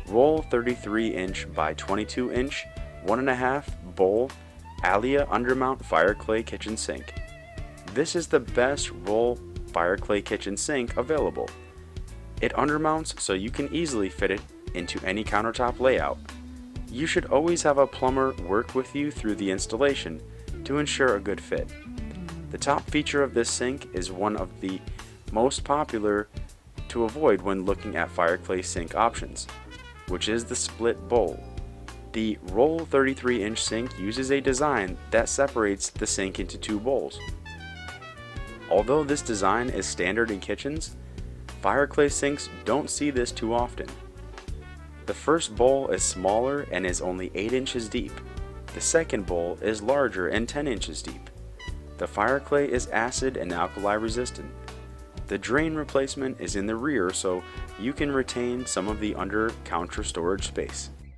Rohl 33" by 22" 1.5 bowl Allia Undermount Fireclay kitchen sink. This is the best Rohl Fireclay kitchen sink available. It undermounts so you can easily fit it into any countertop layout. You should always have a plumber work with you through the installation to ensure a good fit. The top feature of this sink is one of the most popular to avoid when looking at Fireclay sink options, which is the split bowl. The Rohl 33" sink uses a design that separates the sink into two bowls. Although this design is standard in kitchens, Fireclay sinks don't see this too often. The first bowl is smaller and is only 8 inches deep. The second bowl is larger and 10 inches deep. The Fireclay is acid and alkali resistant. The drain replacement is in the rear so you can retain some of the under counter storage space.